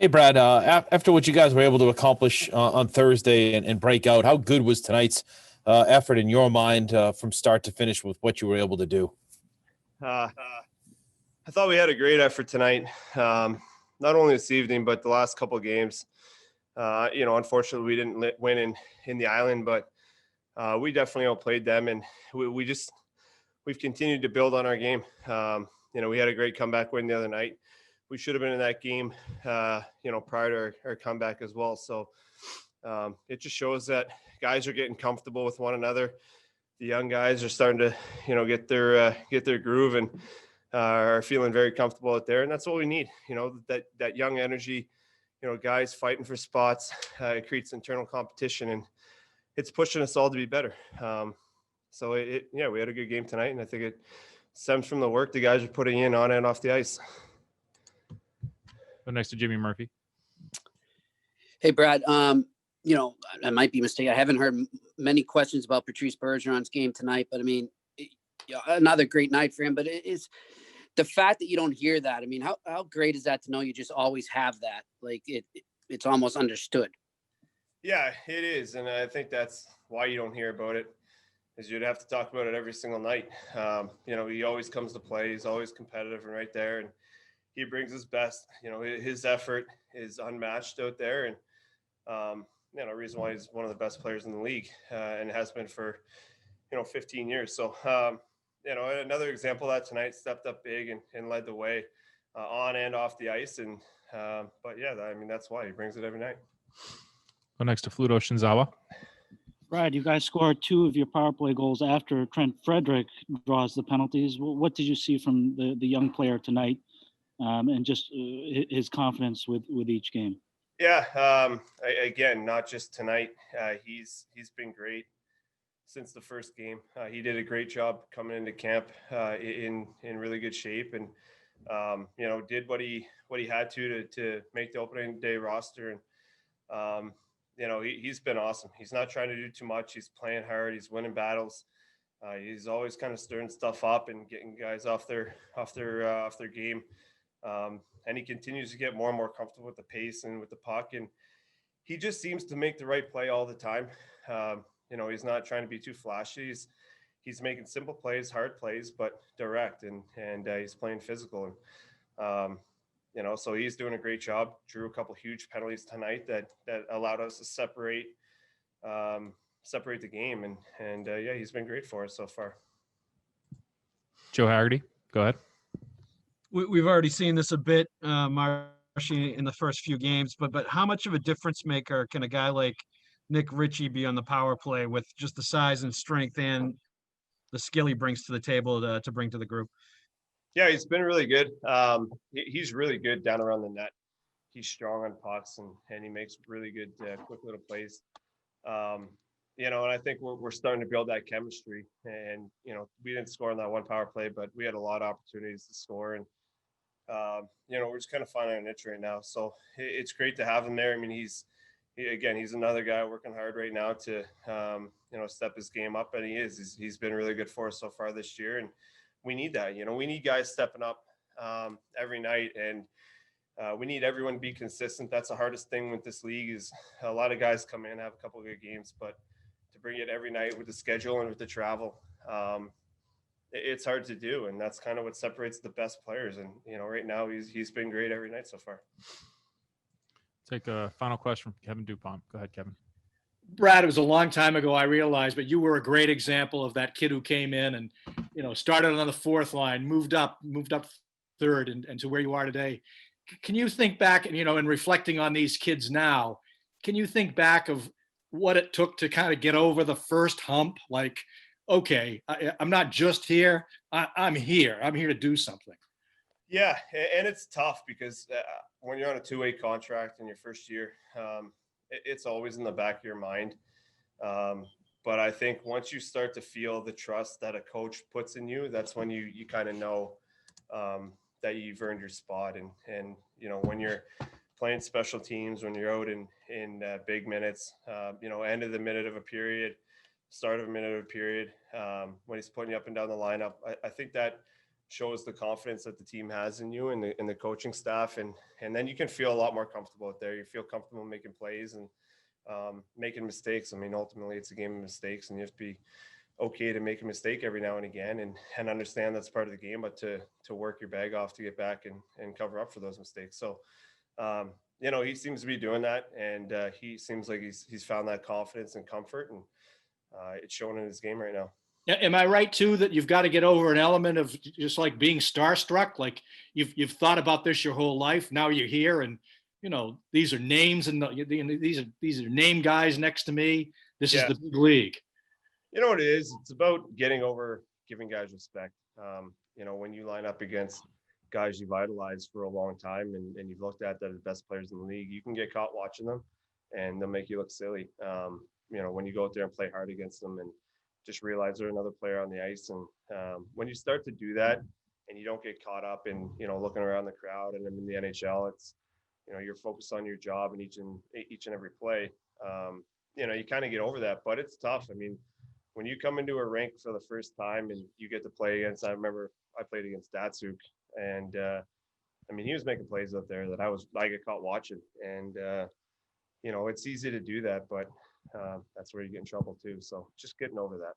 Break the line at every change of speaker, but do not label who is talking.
Hey, Brad, after what you guys were able to accomplish on Thursday and break out, how good was tonight's effort in your mind from start to finish with what you were able to do?
Uh, I thought we had a great effort tonight, not only this evening, but the last couple of games. Unfortunately, we didn't win in the island, but we definitely outplayed them, and we've continued to build on our game. We had a great comeback win the other night. We should have been in that game, prior to our comeback as well. So it just shows that guys are getting comfortable with one another. The young guys are starting to, get their groove and are feeling very comfortable out there. And that's what we need, that young energy, guys fighting for spots. It creates internal competition, and it's pushing us all to be better. So we had a good game tonight, and I think it stems from the work the guys are putting in on and off the ice.
Go next to Jimmy Murphy.
Hey, Brad. I might be mistaken. I haven't heard many questions about Patrice Bergeron's game tonight, but I mean, another great night for him. But it is the fact that you don't hear that. I mean, how great is that to know you just always have that? Like it's almost understood.
Yeah, it is, and I think that's why you don't hear about it. Is you'd have to talk about it every single night. He always comes to play. He's always competitive and right there, and he brings his best. His effort is unmatched out there, and reason why he's one of the best players in the league, and has been for 15 years. So another example of that tonight, stepped up big and led the way on and off the ice, and that's why he brings it every night.
Go next to Fluto Shinzawa.
Brad, you guys scored two of your power play goals after Trent Frederic draws the penalties. What did you see from the young player tonight, and just his confidence with each game?
Yeah, again, not just tonight. He's been great since the first game. He did a great job coming into camp in really good shape, and did what he had to make the opening day roster. And he's been awesome. He's not trying to do too much. He's playing hard. He's winning battles. He's always kind of stirring stuff up and getting guys off their game. And he continues to get more and more comfortable with the pace and with the puck. And he just seems to make the right play all the time. He's not trying to be too flashy. He's making simple plays, hard plays, but direct, and he's playing physical. And, so he's doing a great job. Drew a couple huge penalties tonight that allowed us to separate the game. And he's been great for us so far.
Joe Haggerty, go ahead.
We've already seen this a bit, Marshy, in the first few games, but how much of a difference maker can a guy like Nick Richie be on the power play with just the size and strength and the skill he brings to the table to bring to the group?
Yeah, he's been really good. He's really good down around the net. He's strong on pucks, and he makes really good, quick little plays. And I think we're starting to build that chemistry. And, we didn't score on that one power play, but we had a lot of opportunities to score. And, we're just kind of finding our niche right now. So it's great to have him there. I mean, he's another guy working hard right now to, step his game up. And he's been really good for us so far this year. And we need that. We need guys stepping up every night. And we need everyone to be consistent. That's the hardest thing with this league is a lot of guys come in, have a couple of good games, but to bring it every night with the schedule and with the travel, it's hard to do. And that's kind of what separates the best players. And, right now he's been great every night so far.
Take a final question from Kevin Dupont. Go ahead, Kevin.
Brad, it was a long time ago, I realized, but you were a great example of that kid who came in and, started on the fourth line, moved up third and to where you are today. Can you think back and, in reflecting on these kids now, can you think back of what it took to kind of get over the first hump? Like, okay, I'm not just here. I'm here. I'm here to do something.
Yeah. And it's tough because when you're on a two-way contract in your first year, it's always in the back of your mind. But I think once you start to feel the trust that a coach puts in you, that's when you kind of know that you've earned your spot. And when you're playing special teams, when you're out in big minutes, end of the minute of a period, start of a minute of a period, when he's putting you up and down the lineup, I think that shows the confidence that the team has in you and the coaching staff. And then you can feel a lot more comfortable out there. You feel comfortable making plays and making mistakes. I mean, ultimately it's a game of mistakes, and you have to be okay to make a mistake every now and again and understand that's part of the game, but to work your bag off to get back and cover up for those mistakes. So, you know, he seems to be doing that, and he seems like he's found that confidence and comfort, and it's showing in his game right now.
Yeah, am I right too that you've got to get over an element of just like being starstruck? Like you've thought about this your whole life. Now you're here, and you know these are names, and these are name guys next to me. This is the big league.
You know what it is? It's about getting over giving guys respect. You know, when you line up against guys you've idolized for a long time and you've looked at that as the best players in the league, you can get caught watching them and they'll make you look silly. You know, when you go out there and play hard against them and just realize they're another player on the ice. And when you start to do that and you don't get caught up in, you know, looking around the crowd and in the NHL, it's, you know, you're focused on your job and each and every play. You know, you kind of get over that, but it's tough. I mean, when you come into a rink for the first time and you get to play against, I remember I played against Datsuk, and I mean, he was making plays out there that I get caught watching, and you know, it's easy to do that, but that's where you get in trouble too. So just getting over that.